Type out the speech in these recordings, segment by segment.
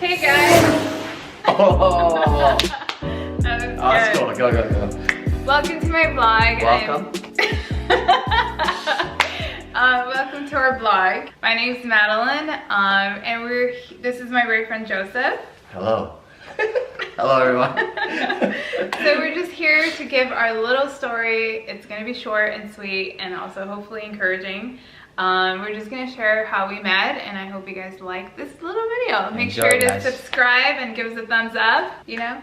Hey guys! Oh, That was let's good. go. Welcome to my vlog. Welcome. Welcome to our vlog. My name's Madeline, and this is my boyfriend Joseph. Hello. Hello, everyone. So we're just here to give our little story. It's gonna be short and sweet, and also hopefully encouraging. We're just gonna share how we met, and I hope you guys like this little video. Make Enjoy, sure to guys. subscribe and give us a thumbs up, you know?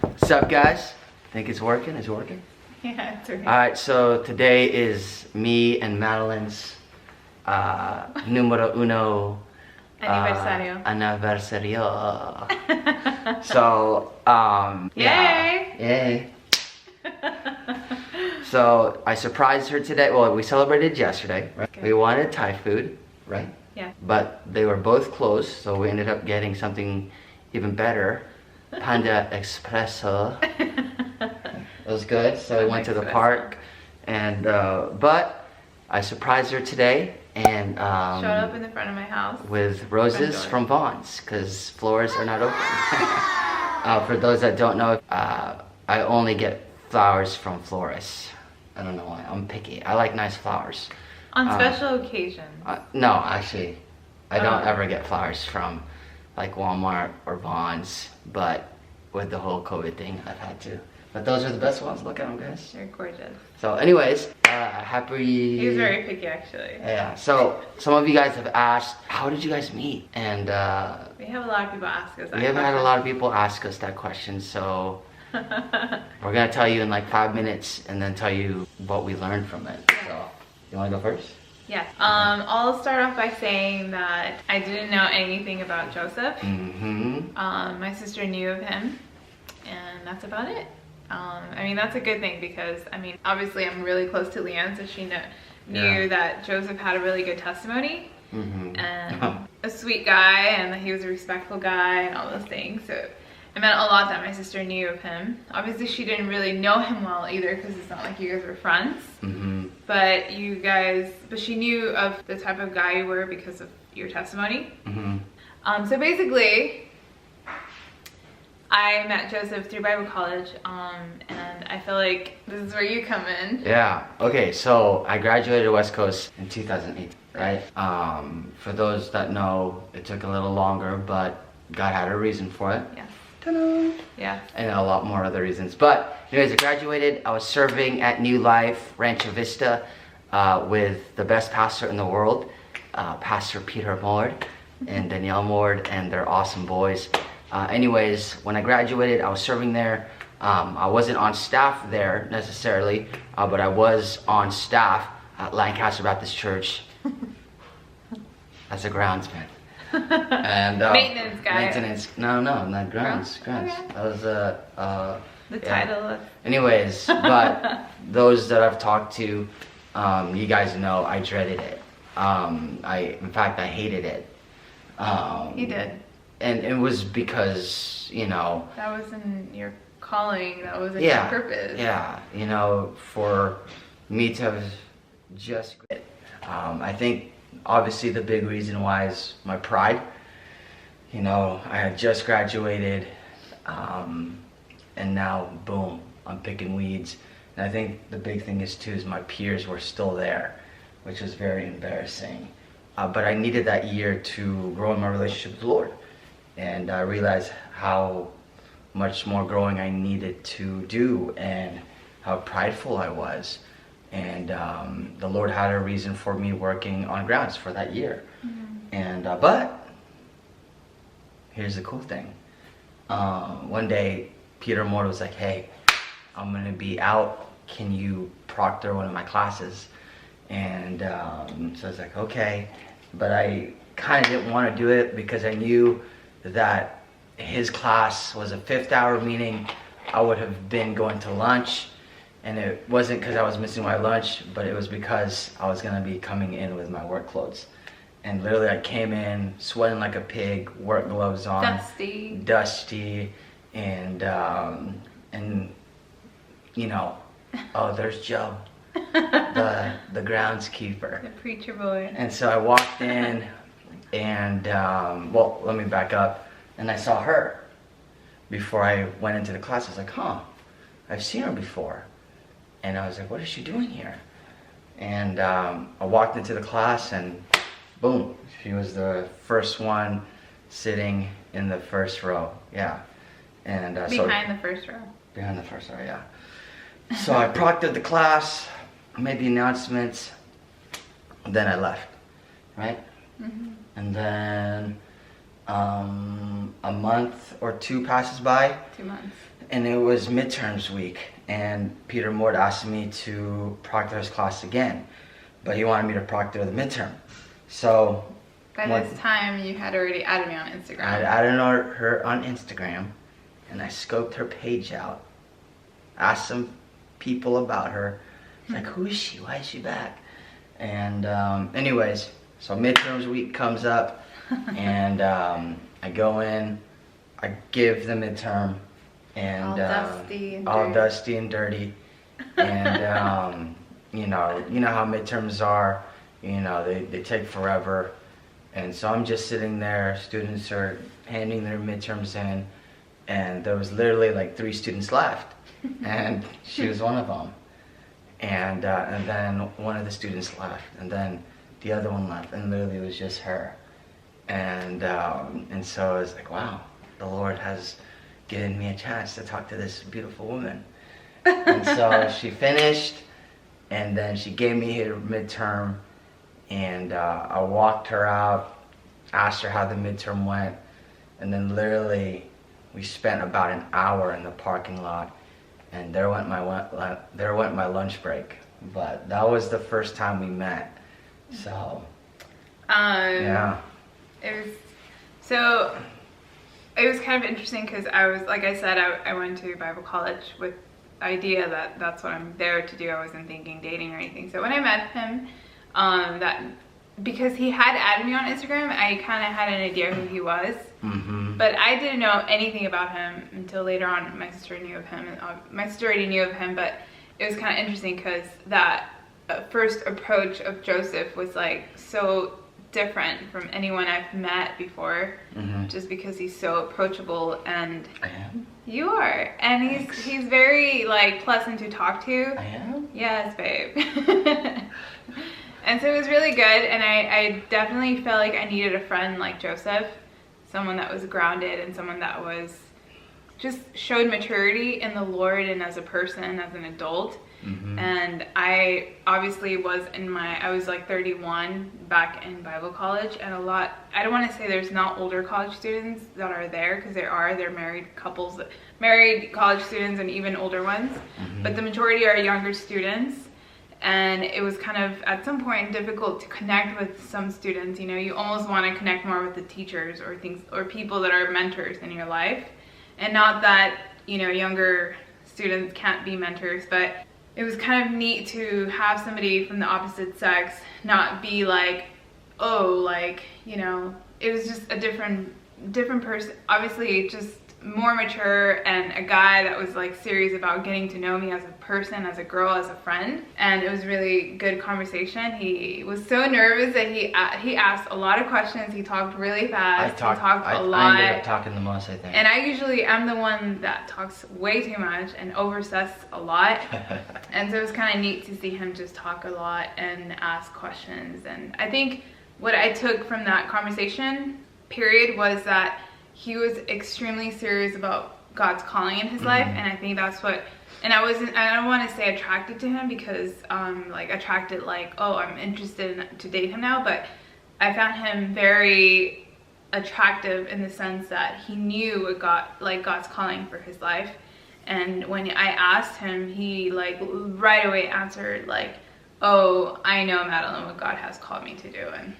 What's up, guys? Think it's working? Is it working? Yeah, it's okay. All right, so today is me and Madeline's numero uno Aniversario. Anniversario. So, Yay! Yay. So I surprised her today. Well, we celebrated yesterday, right? Okay. We wanted Thai food, right? Yeah. But they were both closed, so we ended up getting something even better. Panda Espresso. It was good. So we went to the Espresso. park, and but I surprised her today, and Showed up in the front of my house. with roses door. from Vaughn's, because flowers are not open. For those that don't know, I only get flowers from florists. I don't know why. I'm picky. I like nice flowers. On special occasions. No, actually, I don't Oh. ever get flowers from like Walmart or Vaughn's, but with the whole COVID thing, I've had to. But those are the best ones. Look at them, guys. They're gorgeous. So anyways, happy... He was very picky, actually. Yeah, so some of you guys have asked, how did you guys meet? And We have a lot of people ask us that we have had a question. lot of people ask us that question, so we're gonna tell you in like 5 minutes and then tell you what we learned from it. So, you wanna go first? Yes. I'll start off by saying that I didn't know anything about Joseph. Mm-hmm. My sister knew of him, and that's about it. I mean, that's a good thing because, I mean, obviously I'm really close to Leanne, so she knew Yeah. that Joseph had a really good testimony Mm-hmm. and a sweet guy, and that he was a respectful guy and all those things. So it meant a lot that my sister knew of him. Obviously, she didn't really know him well either because it's not like you guys were friends. Mm-hmm. But she knew of the type of guy you were because of your testimony. Mm-hmm. So basically, I met Joseph through Bible college, and I feel like this is where you come in. Yeah. Okay, so I graduated West Coast in 2008, right? For those that know, it took a little longer, but God had a reason for it. Yeah. Ta-da! Yeah. And a lot more other reasons. But anyways, I graduated. I was serving at New Life Rancho Vista with the best pastor in the world, Pastor Peter Mord and Danielle Mord, and they're awesome boys. Anyways, when I graduated, I was serving there. I wasn't on staff there necessarily, but I was on staff at Lancaster Baptist Church as a groundsman. And Maintenance guy. Maintenance. No, not grounds. Oh, Grounds. okay. That was The yeah. title of Anyways, but those that I've talked to, you guys know I dreaded it. In fact, I hated it. he did. And it was because, That wasn't your calling. That wasn't yeah, your purpose. yeah, for me to have just quit. I think obviously the big reason why is my pride. I had just graduated, and now boom, I'm picking weeds. And I think the big thing is too is my peers were still there, which was very embarrassing. But I needed that year to grow in my relationship with the Lord, and I realized how much more growing I needed to do and how prideful I was. And the Lord had a reason for me working on grounds for that year. Mm-hmm. And but here's the cool thing. One day, Peter Moore was like, "Hey, I'm gonna be out. Can you proctor one of my classes?" And so I was like, "Okay," but I kind of didn't want to do it because I knew that his class was a 5th hour, meaning I would have been going to lunch. And it wasn't because I was missing my lunch, but it was because I was gonna be coming in with my work clothes. And literally I came in sweating like a pig, work gloves on. Dusty, and oh, there's Joe, the groundskeeper. The preacher boy. And so I walked in, And well, let me back up. And I saw her before I went into the class. I was like, huh, I've seen her before. And I was like, what is she doing here? And I walked into the class, and boom, she was the first one sitting in the first row. Yeah. And behind the first row. Behind the first row, yeah. So I proctored the class, made the announcements, and then I left, right? Mm-hmm. And then a month or two passes by. 2 months. And it was midterms week, and Peter Mort asked me to proctor his class again, but he wanted me to proctor the midterm. So by this time, you had already added me on Instagram. I added her on Instagram, and I scoped her page out, asked some people about her, like, who is she? Why is she back? And anyways, so midterms week comes up, and I go in, I give the midterm, and all dusty and dirty, and you know how midterms are, they take forever, and so I'm just sitting there. Students are handing their midterms in, and there was literally like 3 students left, and she was one of them, and then one of the students left, and then the other one left, and literally it was just her, and so I was like, wow, the Lord has given me a chance to talk to this beautiful woman. And so she finished, and then she gave me her midterm, and I walked her out, asked her how the midterm went, and then literally we spent about an hour in the parking lot, and there went my lunch break. But that was the first time we met. So yeah, it was kind of interesting because I was, like I said, I went to Bible college with the idea that that's what I'm there to do. I wasn't thinking dating or anything. So when I met him, because he had added me on Instagram, I kind of had an idea who he was. Mm-hmm. But I didn't know anything about him until later on. My sister knew of him, and my sister already knew of him, but it was kind of interesting because that first approach of Joseph was like so different from anyone I've met before, mm-hmm. just because he's so approachable. And I am. You are, and he's very like pleasant to talk to. I am? Yes, babe. And so it was really good, and I definitely felt like I needed a friend like Joseph, someone that was grounded and someone that was just showed maturity in the Lord and as a person, as an adult. Mm-hmm. And I obviously I was like 31 back in Bible college, and I don't want to say there's not older college students that are there, because they're married couples, married college students, and even older ones. Mm-hmm. But the majority are younger students. And it was kind of, at some point, difficult to connect with some students. You almost want to connect more with the teachers or people that are mentors in your life. And not that, younger students can't be mentors, but it was kind of neat to have somebody from the opposite sex not be like, it was just a different person. Obviously, just more mature, and a guy that was like serious about getting to know me as a person, as a girl, as a friend. And it was really good conversation. He was so nervous that he asked a lot of questions. He talked really fast. He talked a lot. I ended up talking the most, I think. And I usually am the one that talks way too much and oversays a lot. And so it was kind of neat to see him just talk a lot and ask questions. And I think what I took from that conversation period was that he was extremely serious about God's calling in his life, and I think that's what. And I don't want to say attracted to him, because attracted like, oh, I'm interested to date him now, but I found him very attractive in the sense that he knew what God's calling for his life. And when I asked him, he like right away answered like, oh, I know, Madeline, what God has called me to do. And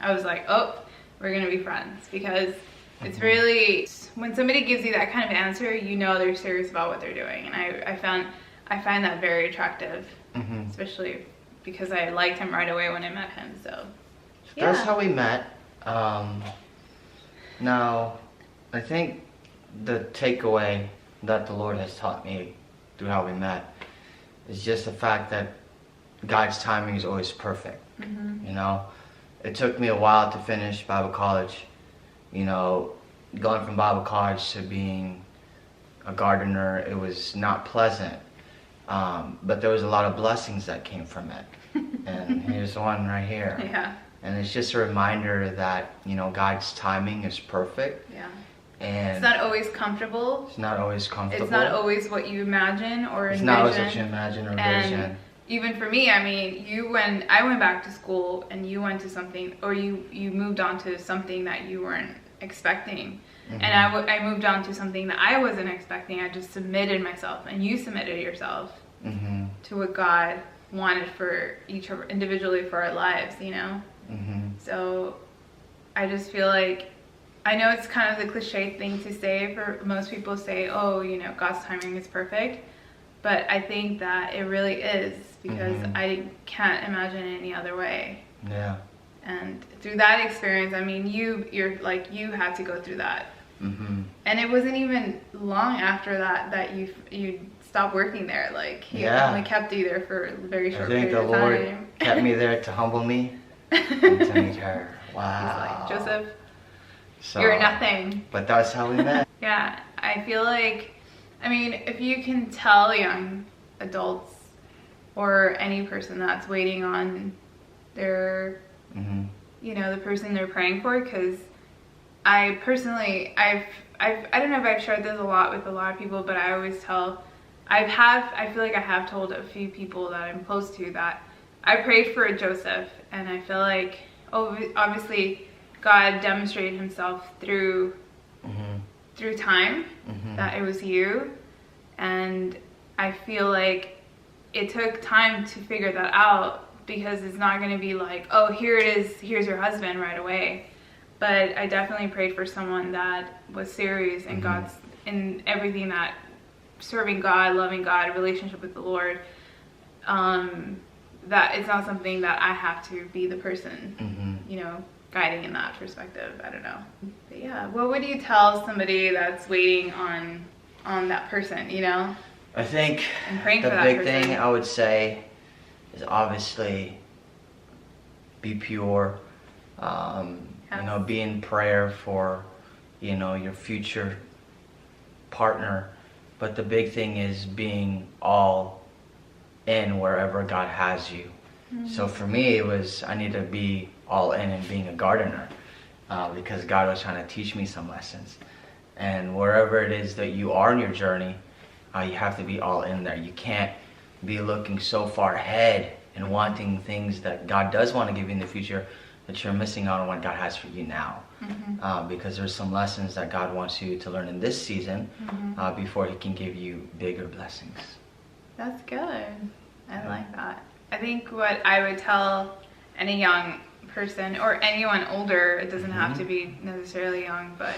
I was like, oh, we're gonna be friends, because it's really, when somebody gives you that kind of answer, they're serious about what they're doing. And I find that very attractive, especially because I liked him right away when I met him. So yeah. That's how we met. Now, I think the takeaway that the Lord has taught me through how we met is just the fact that God's timing is always perfect. it took me a while to finish Bible college. You know, going from Bible college to being a gardener, it was not pleasant. But there was a lot of blessings that came from it. And here's one right here. Yeah. And it's just a reminder that, you know, God's timing is perfect. Yeah. And it's not always comfortable. It's not always comfortable. It's not always what you imagine or it's envision. not always what you imagine or envision. And even for me, I mean, I went back to school and you went to something, or you moved on to something that you weren't expecting. Mm-hmm. And I moved on to something that I wasn't expecting. I just submitted myself, and you submitted yourself mm-hmm. to what God wanted for individually for our lives, you know? Mm-hmm. So I just feel like, I know it's kind of the cliche thing to say, for most people say, oh, you know, God's timing is perfect. But I think that it really is, because mm-hmm. I can't imagine it any other way. Yeah. And through that experience, I mean, you had to go through that. Mm-hmm. And it wasn't even long after that you stopped working there. Like, he only kept you there for a very short period of time. I think the Lord kept me there to humble me and to meet her. Wow. He's like, Joseph, so, you're nothing. But that's how we met. Yeah, I feel like, I mean, if you can tell young adults or any person that's waiting on their, mm-hmm. you know, the person they're praying for, because I personally, I don't know if I've shared this a lot with a lot of people, but I always tell, I feel like I have told a few people that I'm close to that I prayed for a Joseph, and I feel like, obviously God demonstrated himself through time, mm-hmm. that it was you, and I feel like it took time to figure that out, because it's not going to be like, oh, here it is, here's your husband right away. But I definitely prayed for someone that was serious in mm-hmm. in everything, that serving God, loving God, relationship with the Lord, that it's not something that I have to be the person, mm-hmm. you know, guiding in that perspective. I don't know. But yeah, what would you tell somebody that's waiting on that person, you know? I think and praying the for that big person. thing I would say is obviously be pure. You know, be in prayer for, you know, your future partner. But the big thing is being all in wherever God has you. Mm-hmm. So for me, I need to be all in being a gardener, because God was trying to teach me some lessons. And wherever it is that you are in your journey, you have to be all in there. You can't be looking so far ahead and wanting things that God does want to give you in the future, that you're missing out on what God has for you now. Mm-hmm. Because there's some lessons that God wants you to learn in this season, mm-hmm. Before he can give you bigger blessings. That's good. I like that. I think what I would tell any young person, or anyone older, it doesn't mm-hmm. have to be necessarily young, but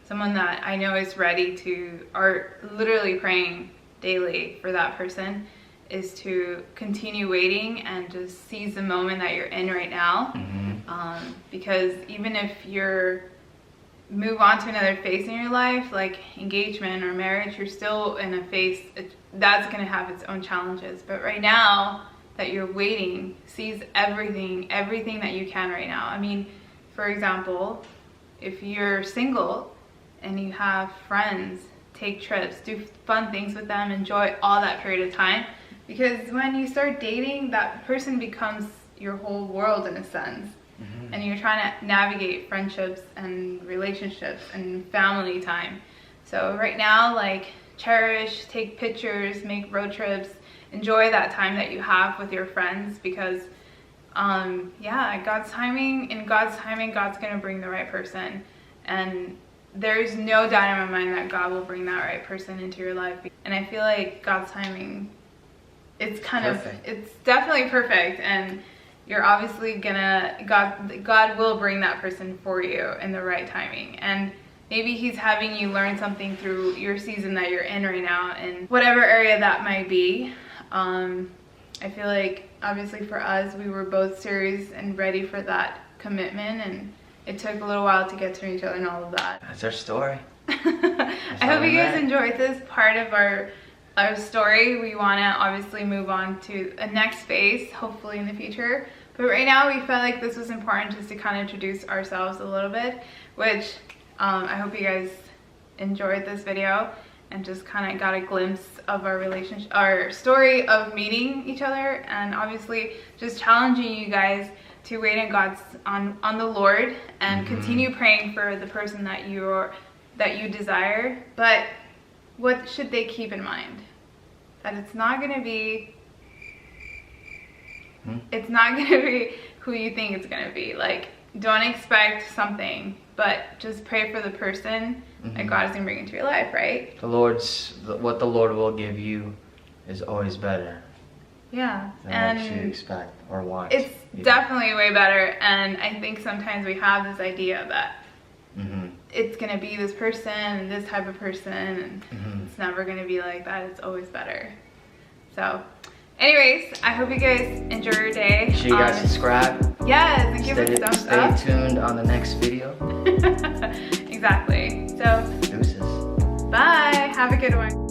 someone that I know is ready to, are literally praying daily for that person, is to continue waiting and just seize the moment that you're in right now. Mm-hmm. Because even if you're move on to another phase in your life, like engagement or marriage, you're still in a phase that's going to have its own challenges. But right now that you're waiting, seize everything that you can right now. I mean, for example, if you're single and you have friends, take trips, do fun things with them, enjoy all that period of time. Because when you start dating, that person becomes your whole world in a sense. Mm-hmm. And you're trying to navigate friendships and relationships and family time. So right now, like, cherish, take pictures, make road trips, enjoy that time that you have with your friends, because God's timing, God's going to bring the right person. And there's no doubt in my mind that God will bring that right person into your life. And I feel like God's timing, it's definitely perfect, and you're obviously God will bring that person for you in the right timing. And maybe he's having you learn something through your season that you're in right now, in whatever area that might be. I feel like obviously for us, we were both serious and ready for that commitment, and it took a little while to get to know each other and all of that. That's our story. I hope you guys enjoyed this part of our story. We want to obviously move on to a next phase, hopefully in the future. But right now we felt like this was important just to kind of introduce ourselves a little bit, which I hope you guys enjoyed this video and just kind of got a glimpse of our relationship, our story of meeting each other, and obviously just challenging you guys to wait on the Lord and continue praying for the person that you desire. But what should they keep in mind? That it's not going to be who you think it's going to be. Like, don't expect something, but just pray for the person that God is going to bring into your life, right? What the Lord will give you is always better. Yeah. Than what you expect or want. It's definitely way better. And I think sometimes we have this idea that it's going to be this person and this type of person, and it's never going to be like that. It's always better. So anyways, I hope you guys enjoy your day. Make sure you guys subscribe. Yes, and give it a thumbs up. Stay tuned on the next video. Exactly. So deuces. Bye. Have a good one.